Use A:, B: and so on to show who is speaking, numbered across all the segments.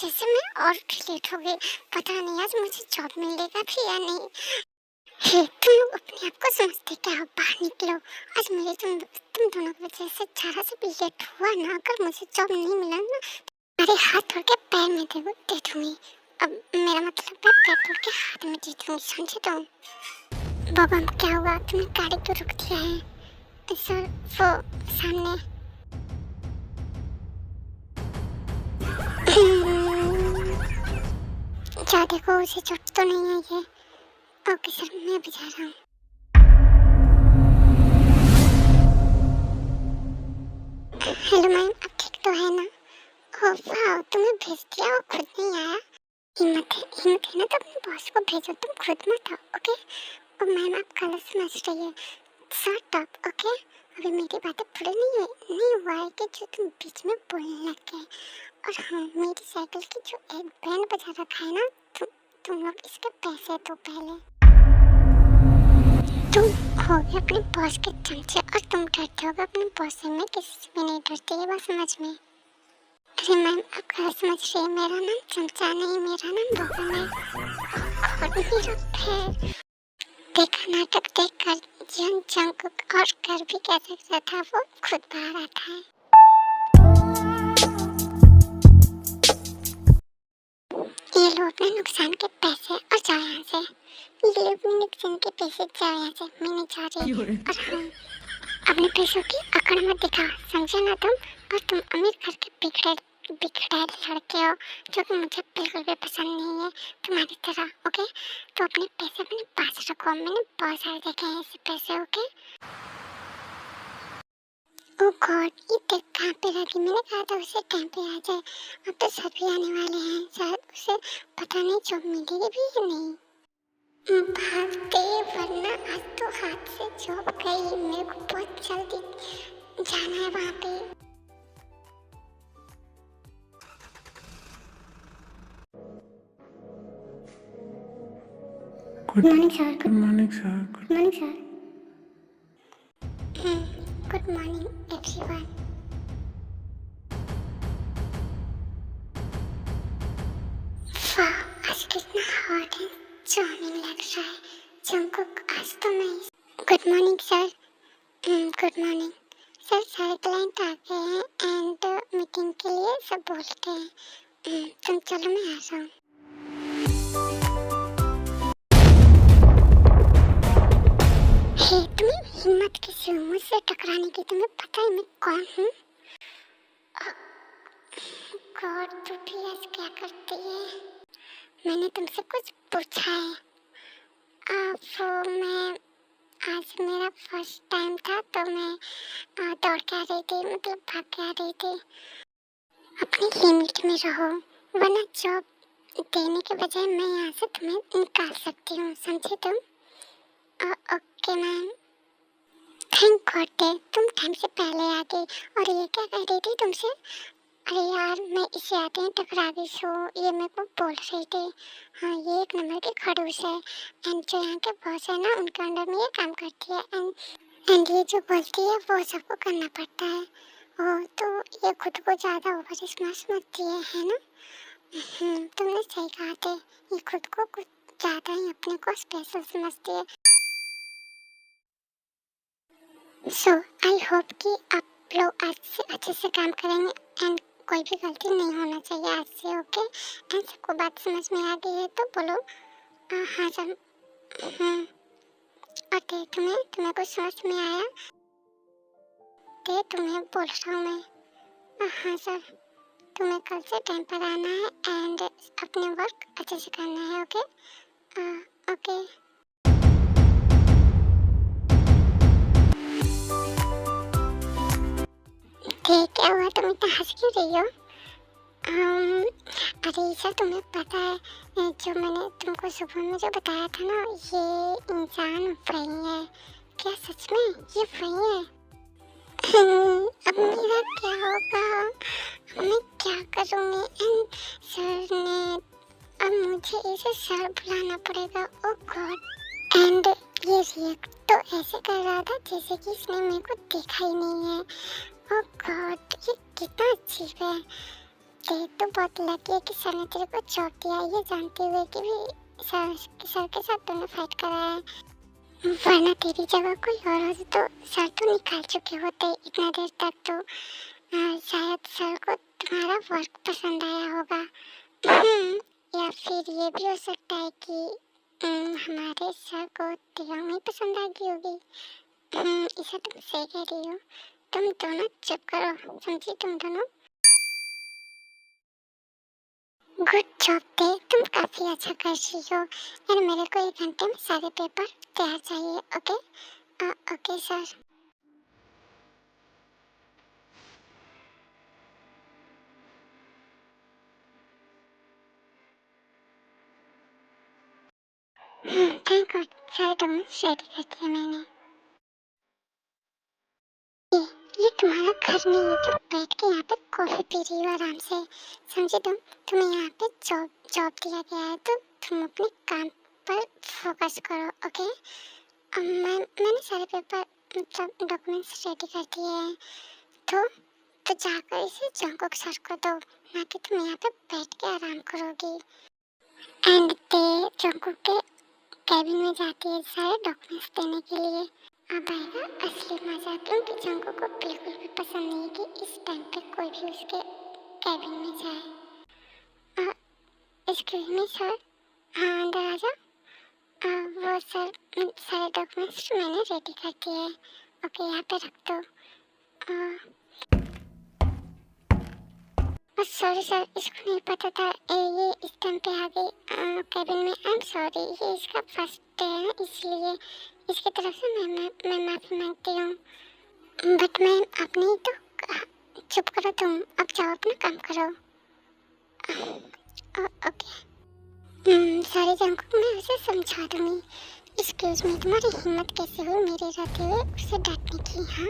A: जैसे मैं और लेट हो गई। पता नहीं आज मुझे जॉब मिलेगा भी या नहीं। हे तुम लोग अपने आप को समझते क्या हो? बाहर निकलो। आज मेरे तुम दोनों की वजह से जरा से भी लेट हुआ ना, अगर मुझे जॉब नहीं मिला ना, अरे हाथ धो के पैर में दे दूंगी। अब मेरा मतलब है पैर धो के हाथ में दे दूंगी, समझे तुम? बाबा क्या हुआ? तुमने गाड़ी क्यों रोक दिया है? सर वो सामने क्या देखो, उसे चोट तो नहीं है ये? ओके सर, मैं अभी जा रहा हूँ। हेलो मैम, आप ठीक तो है ना? ओह वाह, तुम्हें भेज दिया और खुद नहीं आया। हिम्मत है ना तो अपने बॉस को भेजो, तुम खुद मत आओ। ओके? और मैम आप गलत समझ रही है। Shut up, okay? अभी मेरी बातें पूरी नहीं हुआ है कि जो तुम बीच में बोलने लग गए। और हाँ, मेरी साइकिल की जो एक बैंड बजा रखा है ना, तुम लोग इसके पैसे दो पहले। तुम होगे अपने बॉस के चमचे और तुम डरते होगे अपने बॉस से। मैं किसी से भी नहीं डरती, ये बात समझ में। अरे मैम आप गलत समझ रही है, मेरा नाम चमचा नहीं, मेरा नाम बबन है। और मेरा पैर देखा, नाटक देख कर जंकुक और कर भी कह सकता था, वो खुद बाहर आता है। ये लो अपने नुकसान के पैसे और जाओ यहाँ से। ये लो अपने नुकसान के पैसे, जाओ यहाँ से, मैं नहीं जा रही। और हाँ, अपने पैसों की अकड़ मत दिखाओ, समझे ना तुम? और तुम अमीर घर के बिगड़े लड़के हो, जो कि मुझे बिल्कुल भी पसंद नहीं है तुम्हारी तरह। ओके? तो अपने पैसे अपने पास रखो, मैंने बहुत सारे देखे हैं ऐसे पैसे। ओके? ओह गॉड, ये देख कहाँ पे रखी? मैंने कहा था उसे टाइम पे आ जाए। अब तो सभी आने वाले हैं, शायद उसे पता नहीं जॉब मिलेगी भी या नहीं। भागते, वरना आज तो हाथ से जॉब गई। मेरे को बहुत जल्दी जाना है वहाँ पे। Good morning sir. Good morning sir. Good morning sir. Good morning everyone. वाह, आज कितना हॉट है, चार्मिंग लग रहा है जंकुक। आज तो मैं good morning sir. Good morning sir. सारे क्लाइंट आ गए हैं एंड मीटिंग के लिए सब बोलते हैं। तुम चलो, मैं आ रहा हूँ। हे तुम्हें हिम्मत कैसे हो मुझसे टकराने की? तुम्हें पता है मैं कौन हूँ? गॉड, तू भी आज क्या करती है? मैंने तुमसे कुछ पूछा है। अब मैं आज मेरा फर्स्ट टाइम था तो मैं दौड़ के आ रही थी, मतलब भाग के आ रही थी। अपनी लिमिट में रहो, वरना जॉब देने के बजाय मैं यहाँ से तुम्हें निकाल सकती हूँ, समझे तुम? Okay ma'am. थैंक गॉड तुम टाइम से पहले आ गई। और ये क्या कह रही थी तुमसे? अरे यार, मैं इसे आते ही टकरा गई। सो ये मेरे को बोल रही थी। हाँ, ये एक नंबर की खड़ूस है एंड जो यहाँ के बॉस है ना, उनके अंडर में ये काम करती है एंड ये जो बोलती है वो सबको करना पड़ता है। ओह, तो ये खुद को ज़्यादा ओवर स्मार्ट समझती है ना? तुमने सही कहा था, ये खुद को कुछ ज़्यादा ही अपने को स्पेशल समझती है। सो आई होप कि आप लोग आज से अच्छे से काम करेंगे एंड कोई भी गलती नहीं होना चाहिए आज से। ओके? एंड सबको बात समझ में आ गई है तो बोलो हाँ सर। ओके, तुम्हें कुछ समझ में आया? तुम्हें बोल रहा हूँ मैं। हाँ सर, तुम्हें कल से टाइम पर आना है एंड अपने वर्क अच्छे से करना है। ओके? ओके। क्या हुआ, तुम इतना हंस क्यों रही हो? अरे ईशा, तुम्हें पता है जो मैंने तुमको सुबह में जो बताया था ना, ये इंसान वही है। क्या सच में ये वही है? अब मेरा क्या होगा? मैं क्या करूँगी? एंड सर ने, अब मुझे इसे सर बुलाना पड़ेगा। ओह गॉड। एंड ये रिएक्ट तो ऐसे कर रहा था जैसे कि इसने मेरे को देखा ही नहीं है। ओह गॉड, ये कितना अजीब है। ते तो बहुत लकी है कि सर ने तेरे को जॉब दिया, ये जानते हुए कि भी सर के साथ तूने फाइट करा है। वरना तेरी जगह कोई और होती तो सर तो निकाल चुके होते इतना देर तक। तो शायद सर को तुम्हारा वर्क पसंद आया होगा। या फिर ये भी हो सकता है कि हमारे सर को तेरा नहीं पसंद आ गई होगी। इसे तुम सही कह रही हो। तुम दोनों चुप करो, समझी तुम दोनों। गुड जॉब दे, तुम काफी अच्छा कर रही हो। एंड मेरे को 1 घंटे में सारे पेपर तैयार चाहिए। Okay okay sir. Thank God, सारे डॉक्यूमेंट्स रेडी कर दिए मैंने। ये ये तुम्हारा घर नहीं है, तुम बैठ के यहाँ पे कॉफी पी रही हो आराम से, समझे तुम। तुम्हें यहाँ पे जॉब जॉब दिया गया है तो तुम अपने काम पर फोकस करो। ओके मैंने सारे पेपर मतलब डॉक्यूमेंट्स रेडी कर दिए हैं। तो जाकर इसे जंगकुक सर को दो, ना कि तुम यहाँ पे बैठ के आराम करोगी। एंड ते जंगकुक के कैबिन में जाती है सारे डॉक्यूमेंट्स देने के लिए। अब आएगा असली मजा, क्योंकि जंगकुक को बिल्कुल भी पसंद नहीं है कि इस टाइम पे कोई भी उसके कैबिन में जाए। एक्सक्यूज मी सर, हाँ अंदर आ जाओ। वो सर सारे डॉक्यूमेंट्स मैंने रेडी कर दिए हैं। ओके यहाँ पे रख दो। सॉरी सर, इसको नहीं पता था ये इस टाइम पे आ गई कैबिन में। आई एम सॉरी, ये इसका फर्स्ट डे है इसलिए इसकी तरफ से मैं माफ़ी मांगती हूँ। बट मैं आप नहीं तो चुप करो तुम, अब जाओ अपना काम करो। ओके सारे जंगकुक मैं उसे समझा दूँगी। एक्सक्यूज मी, तुम्हारी हिम्मत कैसे हुई मेरे रहते हुए उसे डांटने की। हाँ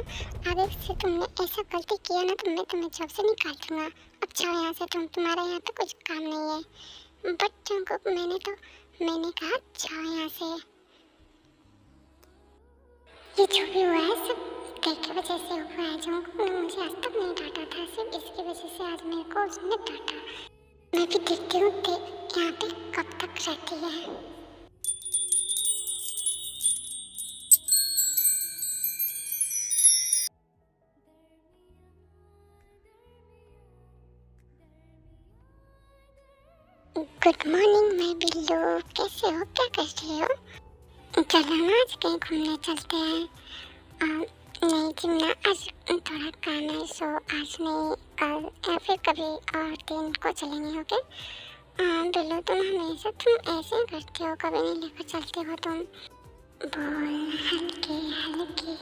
A: आगे से तुमने ऐसा गलती किया ना तो मैं तुम्हें जॉब से निकाल दूँगा। अब जाओ यहाँ से, तुम्हारा यहाँ पे कुछ काम नहीं है। बट जंगकुक मैंने कहा जाओ यहाँ से। ये जो भी हुआ है सब तेरे की वजह से हुआ है। जंगकुक ने मुझे आज तक नहीं डांटा था, सिर्फ इसकी वजह से आज मेरे को उसने डांटा। मैं भी देखती हूँ यहाँ पे कब तक रहती है। गुड मॉर्निंग मैं बिल्लू, कैसे हो, क्या कर रही हो? चलो ना आज कहीं घूमने चलते हैं। नहीं जिमना आज थोड़ा काम है, सो आज नहीं कल या फिर कभी और दिन को चलेंगे। ओके बिल्लू तुम ऐसे ही करते हो, कभी नहीं लेकर चलते हो तुम। बोल हल्के हल्के।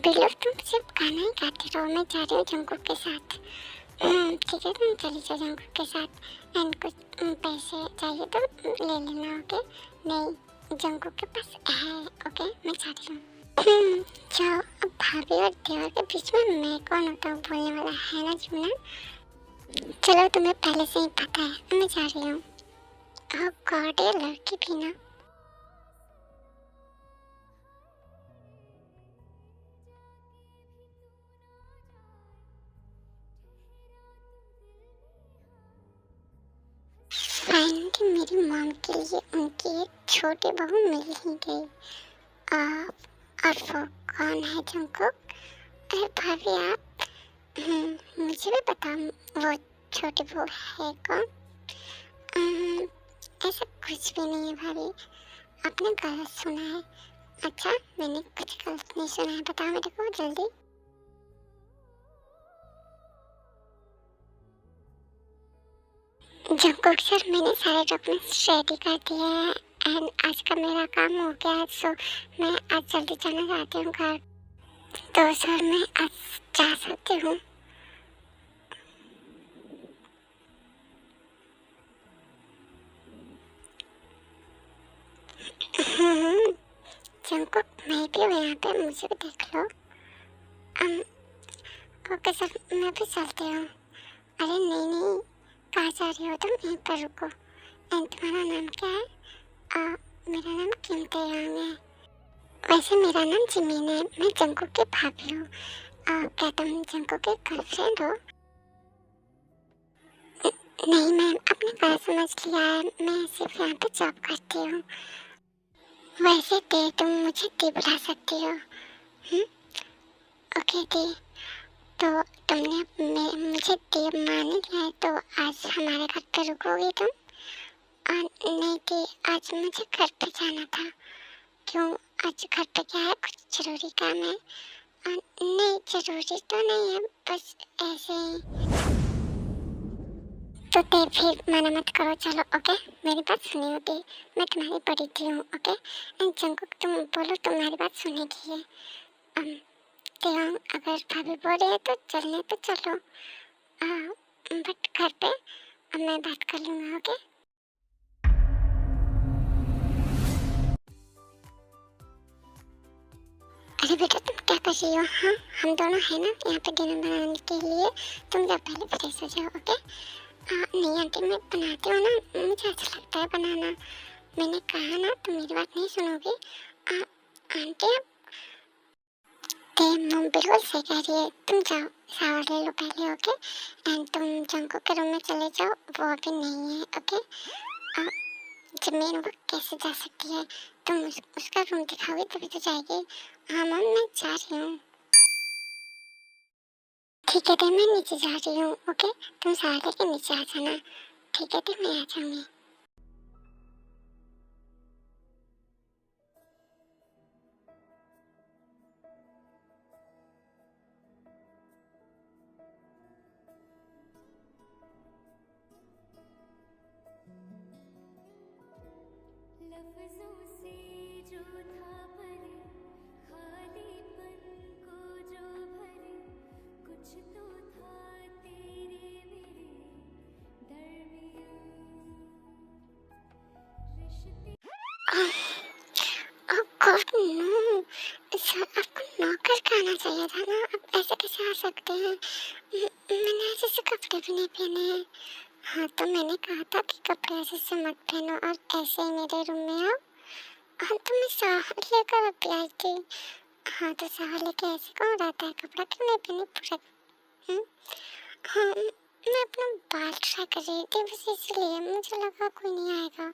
A: बिल्लू तुम सिर्फ खाना ही खाते रहो, मैं जा रही हूँ जंगकुक के साथ। ठीक है तुम चली जाओ जंगकुक के साथ। एंड कुछ पैसे चाहिए तो ले लेना। ओके नहीं जंगकुक के पास है। ओके मैं जाती हूँ। जाओ, अब भाभी और देवर के बीच में मैं कौन होता हूँ बोलने वाला, है ना जुमना। चलो तुम्हें पहले से ही पता है, मैं जा रही हूँ। ओह गॉड ये लड़की भी ना। फाइनली मेरी मॉम के लिए उनकी एक छोटी बहू मिल ही गई। और वो कौन है जंगकुक? अरे भाभी आप, मुझे भी पता वो छोटी बहू है कौन। ऐसा कुछ भी नहीं है भाभी, आपने गलत सुना है। अच्छा मैंने कुछ गलत नहीं सुना है, बताओ मेरे को जल्दी। जंगकुक सर मैंने सारे डॉक्यूमेंट्स रेडी कर दिए हैं एंड आज का मेरा काम हो गया है, सो मैं आज जल्दी जाना चाहती हूँ घर। तो सर मैं आज जा सकती हूँ? जंगकुक मैं भी हूँ यहाँ पे, मुझे भी देख लो। ओके सर मैं भी चलती हूँ। अरे नहीं कहाँ जा रही हो तुम, यहीं पर रुको। एंड तुम्हारा नाम क्या है? मेरा नाम किम ताeyang है। वैसे मेरा नाम जिमिन है, मैं जंगकुक की भाभी हूँ। क्या तुम जंगकुक की गर्लफ्रेंड हो? नहीं मैम, आपने गलत समझ लिया है, मैं सिर्फ यहाँ पे जॉब करती हूँ। वैसे दी तुम मुझे दी बुला सकती हो। ओके दी, तो तुमने मुझे दी मान लिया है, तो आज हमारे घर पे रुकोगी तुम? नहीं दी, आज मुझे घर पे जाना था। क्यों, आज घर पे क्या है, कुछ जरूरी काम है? नहीं जरूरी तो नहीं है, बस ऐसे ही। तो ते फिर मना मत करो, चलो ओके। मेरी बात सुनी होती, मैं तुम्हारी बड़ी थी हूँ ओके। एंड जंकुक तुम बोलो, तुम्हारी बात सुनेगी है। अगर भाभी बोल रही है तो चलने तो चलो, बट घर पे अब मैं बात कर लूँगा ओके। अरे बेटा तुम क्या कर रही हो? हाँ हम दोनों है ना यहाँ पे डिनर बनाने के लिए, तुम जाओ पहले फ्रेश हो जाओ ओके। नहीं आंटी, मैं बनाती हूँ ना, मुझे अच्छा लगता है बनाना। मैंने कहा ना, तुम मेरी बात नहीं सुनोगी। आंटी मम बिल्कुल सही कह रही है, तुम जाओ शावर ले लो पहले ओके। एंड तुम जंकुक के रूम में चले जाओ, वो अभी नहीं है ओके। जमीन वो कैसे जा सकती है, तुम उसका रूम दिखाओगे तभी तो जाएगी। हाँ मम मैं जा रही हूँ। ठीक है तो मैं नीचे जा रही हूँ ओके, तुम शावर लेके नीचे आ जाना। ठीक है तो मैं आ जाऊँगी।
B: लफ्जों से जो था भरे, खालीपन को जो भरे, कुछ तो था तेरे मेरे दरमियां रिश्ते।
A: गॉड नो, सर आपको नौकर का आना चाहिए था ना, आप ऐसे कैसे आ सकते हैं? मैंने ऐसे से कपड़े भी नहीं पहने हैं। हाँ तो मैंने कहा था कि कपड़े ऐसे से मत पहनो और ऐसे ही मेरे रूम में आओ। हाँ तो मैं शावर लेकर अभी आई थी। हाँ तो शावर लेके ऐसे कौन रहता है, कपड़ा क्यों नहीं पहने पूरा? हाँ मैं अपना बाल ट्राई कर रही थी बस, इसलिए मुझे लगा कोई नहीं आएगा।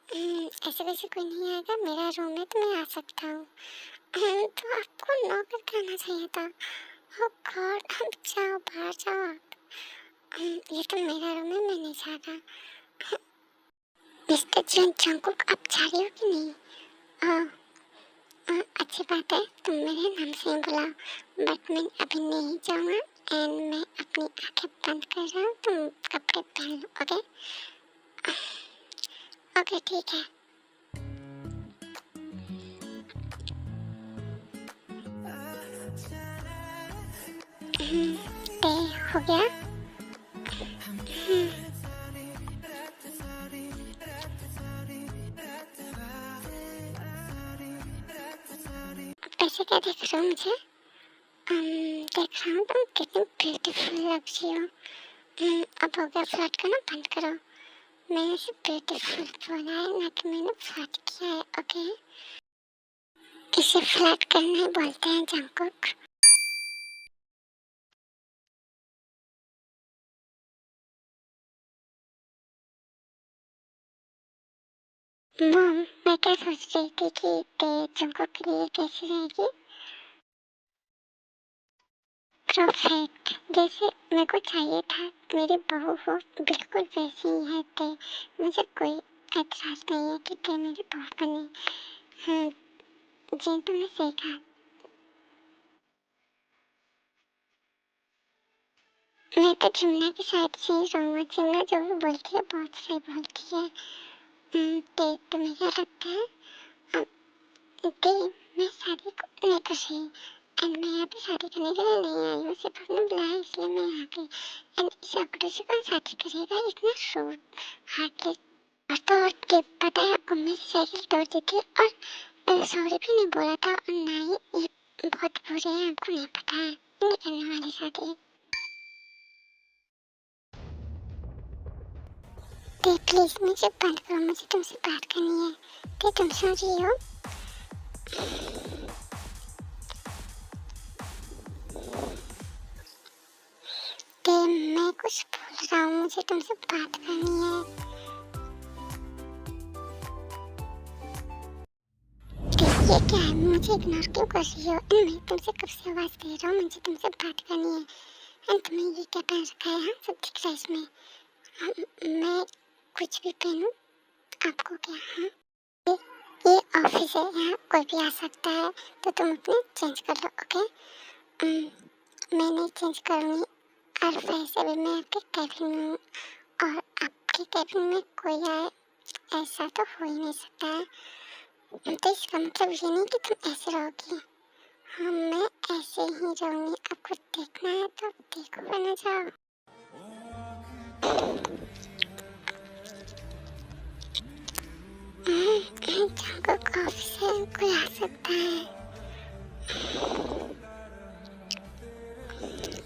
A: ऐसे वैसे कोई नहीं आएगा, मेरा रूम है तो मैं आ सकता हूँ। तो आपको नौकर करना चाहिए था। ओह गॉड, अब जाओ बाहर जाओ आप। ये तो मेरा रूम है, मैं नहीं जा रहा। मिस्टर जंकुक आप जा रही हो कि नहीं? अच्छी बात है, तुम मेरे नाम से ही बुलाओ, बट मैं अभी नहीं जाऊँगा। एंड मैं अपनी आंखें बंद कर रहा हूँ, तुम कपड़े पहन लो ओके। ओके ठीक है। ते हो गया? पैसे क्या देख रहे हो मुझे? देख रहा हूँ तुम कितनी ब्यूटीफुल लग रही हो। अब हो गया, फ्लर्ट करना बंद करो। मैंने सिर्फ ब्यूटीफुल बोला है, ना कि मैंने फ्लर्ट किया है ओके। इसे फ्लर्ट करना ही बोलते हैं जंकुक। मॉम मैं क्या सोच रही थी कि ते जंकुक के लिए कैसी रहेगी? परफेक्ट, जैसे मेरे को चाहिए था। मेरी बहू हो बिल्कुल वैसी ही है ते, मुझे कोई एतराज नहीं है कि ते मेरी बहू बने। जी तुमने सही कहा। मैं तो जमुना के साथ से ही रहूँगा, जमुना जो भी बोलती है बहुत सही बोलती है। ते तुम्हें क्या लगता है? ते मैं शादी को नहीं कर रही, एंड मैं यहाँ पे शादी करने के लिए नहीं आई हूँ, सिर्फ आपने बुलाया इसलिए मैं यहाँ पे। एंड इस आंकड़े से कौन शादी करेगा, इतना शोर हार्टलेस। और तो और के पता है, आपको मेरी साइकिल तोड़ दी थी और सॉरी भी नहीं बोला था, और ना ही ये बहुत बुरे हैं, आपको नहीं पता है, नहीं करने वाली शादी। ते प्लीज मुझे बंद करो, मुझे तुमसे बात करनी है। ते तुम सुन रही हो? ते मैं मैं कुछ भूल रहा हूँ, मुझे तुमसे बात करनी है। ये क्या है, मुझे इग्नोर क्यों कर रही हो? मैं तुमसे कब से आवाज दे रहा हूँ, मुझे तुमसे बात करनी है। एंड तुम्हें ये क्या पहन रखा है? हाँ, सब दिख रहा है इसमें। मैं कुछ भी पहनूं, आपको क्या? हाँ, ये ऑफिस है, यहाँ कोई भी आ सकता है, तो तुम अपने चेंज कर लो, ओके? मैं नहीं चेंज करूँगी, और वैसे भी मैं आपके कैबिन में हूँ, और आपके कैबिन में कोई आए ऐसा तो हो ही नहीं सकता है। तो इसका मतलब ये नहीं कि तुम ऐसे रहोगी। हाँ, मैं ऐसे ही रहूँगी। आपको देखना है तो देखो, वरना जाओ। जाओ, ऑफिस से कोई आ सकता है।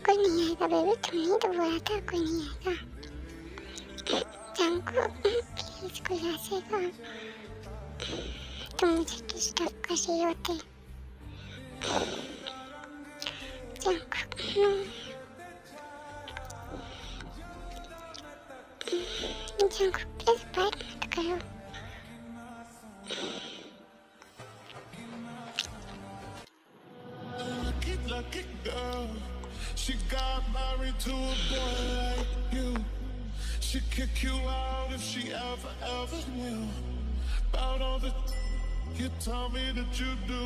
A: कोई नहीं आएगा बेबी, तुमने तो बोला था कोई नहीं आएगा। जांको, प्लीज कोई आ जाएगा। तुम मुझे डिस्टर्ब कर रही होती। जांको, जांको प्लीज बात मत करो।
C: Lucky girl, she got married to a boy like you. She'd kick you out if she ever knew about all the you tell me that you do.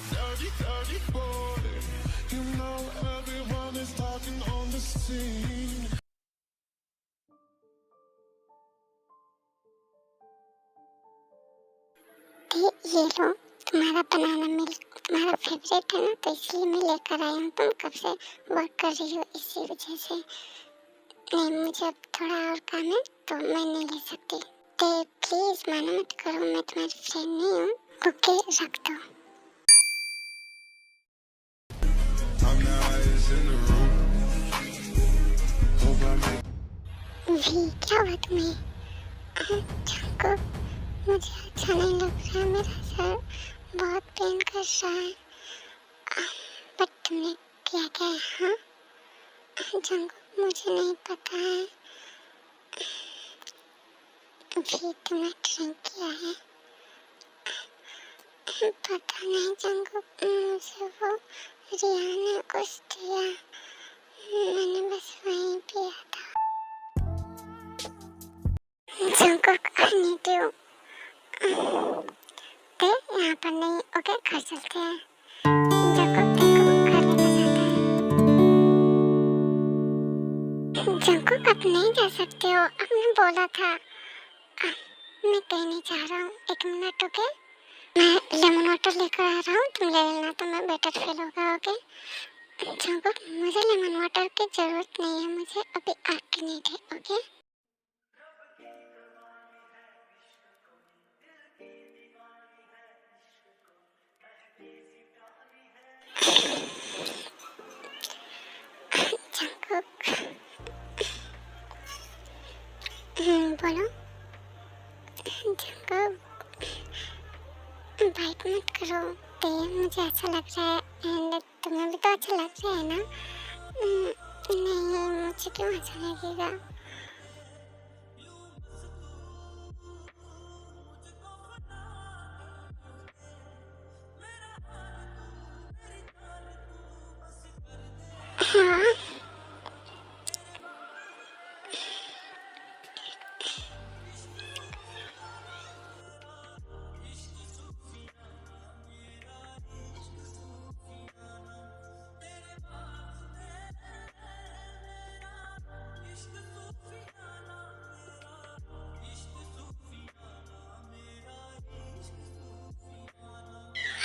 C: Dirty boy, you know everyone is talking on the scene.
A: ये लो, तुम्हारा banana milk तुम्हारा favourite है ना, तो इसलिए मैं लेकर आई हूँ। तुम कब से वर्क कर रही हो, इसी वजह से। नहीं, मुझे अब थोड़ा और काम है, तो मैं नहीं ले सकती। तो प्लीज माना मत करो, मैं तुम्हारी फ्रेंड नहीं हूँ। ओके, रख दो। भी क्या हुआ तुम्हें? जाको, मुझे अच्छा नहीं लग रहा, मेरा सर बहुत पेन कर रहा है। बट तुमने किया क्या है? हाँ जाको, मुझे नहीं पता है। भी तुमने ड्रिंक किया है? पता नहीं जाको, मुझे वो रिया ने कुछ दिया, मैंने बस वहीं पिया था। जाको, I need you। यहाँ पर नहीं, ओके, घर चलते हैं। जाको, देखो घर लेना चाहता है। जाको, अब नहीं जा सकते हो, आपने बोला था। मैं कहीं नहीं जा रहा हूँ, 1 मिनट, ओके? मैं लेमन वाटर लेकर आ रहा हूँ, तुम ले लेना, तुम्हें बेटर फील होगा, ओके? जाको, मुझे लेमन वाटर की जरूरत नहीं है, मुझे अभी आपकी नीड है, ओके? जाको, बोलो। जाको, बाइट मत करो, ते मुझे अच्छा लग रहा है, एंड तुम्हें भी तो अच्छा लग रहा है ना? नहीं, मुझे क्यों अच्छा लगेगा? हाँ,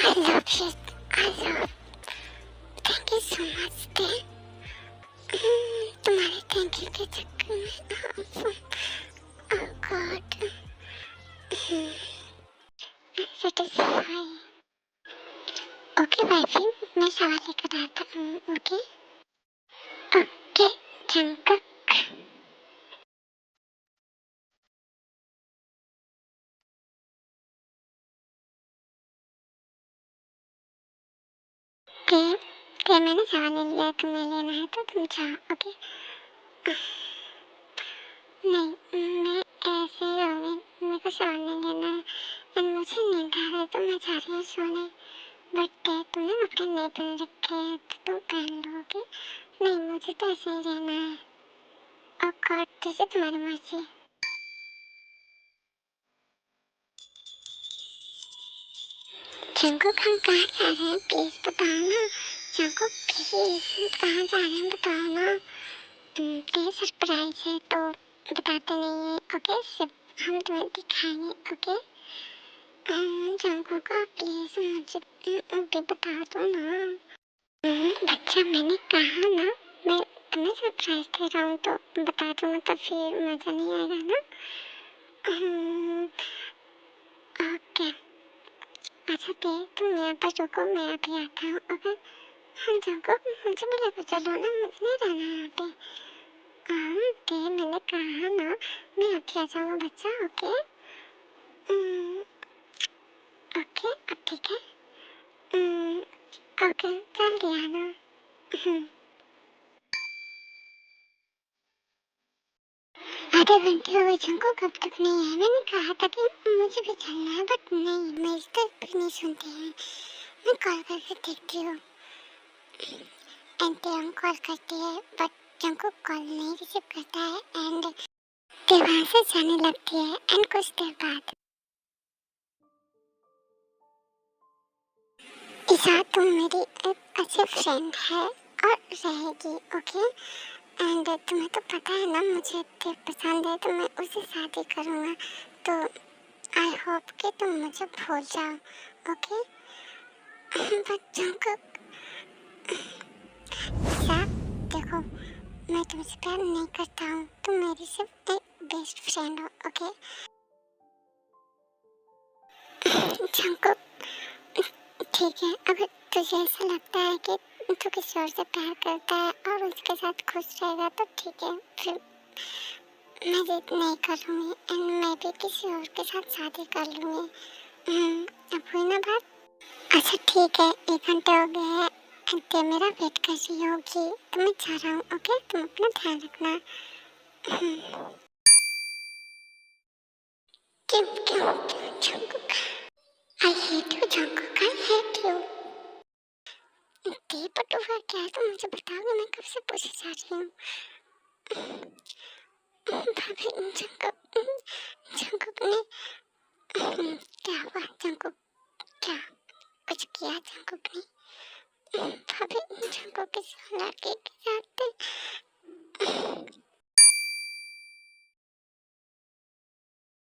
A: I love you, I love, thank you so much, ते। तुम्हारे थैंक यू के चक्कर में, oh God, satisfy। ओके भाई, मैं सवाल लेकर आता हूँ, ओके? ओके, जाको। ओके, ओके, मैंने चाह ले लिया, तुम्हें लेना है तो तुम चाहो। ओके, नहीं, मैं ऐसे ही रहूँगी, मेरे को सवाल नहीं लेना है एंड मुझे नींद आ रही है तो मैं जा रही हूँ सोने। बट तुमने कपड़े नहीं पहन रखे हैं तो तुम पहन लो। ओके, नहीं मुझे तो ऐसे ही रहना है। और कट जैसे तुम्हारी मर्जी। जंकुक हम कहाँ जा रहे हैं प्लीज बताओ ना। जंकुक प्लीज कहाँ जा रहे हैं बताओ ना। प्लीज सरप्राइज है तो बताते नहीं है। ओके, सिर्फ हम तुम्हें दिखाएंगे। ओके, जंकुक प्लीज मुझे भी बता दो ना। बच्चा मैंने कहा ना, मैं तुम्हें सरप्राइज दे रहा हूँ तो बता दूँ तो फिर मजा नहीं आएगा ना। ओके, अच्छा ठीक, तुम यहाँ पर रुको, मैं अभी आता हूँ। ओके, हाँ जंकुक मुझे भी लेकर चलो ना, मुझे नहीं रहना है यहाँ पे। ओके, मैंने कहा ना मैं अभी आ जाऊँगा बच्चा। ओके, ओके अब ठीक है। ओके जल्दी आना। आधे घंटे हो गए जंकुक कब तक नहीं है। मैंने कहा था कि मुझे भी चलना है बट नहीं, मेरी तो भी नहीं सुनते हैं। मैं कॉल करके देखती हूँ। एंटी कॉल करती है बट जंकुक कॉल नहीं रिसीव करता है एंड वहाँ से जाने लगती है। एंड कुछ देर बाद ईशा तुम मेरी एक अच्छी फ्रेंड है और रहेगी। ओके, एंड तुम्हें तो पता है ना मुझे इतनी पसंद है तो मैं उससे शादी करूँगा। तो आई होप कि तुम मुझे भूल जाओ। ओके, बच्चों को साथ देखो, मैं तुमसे प्यार नहीं करता हूँ, तुम मेरी सिर्फ एक बेस्ट फ्रेंड हो। ओके जंकुक, ठीक है, अगर तुझे ऐसा लगता है कि तू किसी और से प्यार करता है और उसके साथ खुश रहेगा तो ठीक है, फिर मैं जिद नहीं करूँगी एंड मैं भी किसी और के साथ शादी कर लूँगी। अब हुई ना बात। अच्छा ठीक है, 1 घंटे हो गए हैं एंड ते मेरा वेट कर रही होगी तो मैं जा रहा हूँ। ओके, तुम अपना ध्यान रखना। क्यों क्यों क्यों Jungkook, I hate you Jungkook, I hate you. पटुआ क्या है, तुम मुझे बताओगे, मैं कब से पूछे जा रही हूँ। भाभी जंकुक, जंकुक ने क्या हुआ जंकुक, क्या कुछ किया जंकुक ने। भाभी जंकुक किसी लड़के के साथ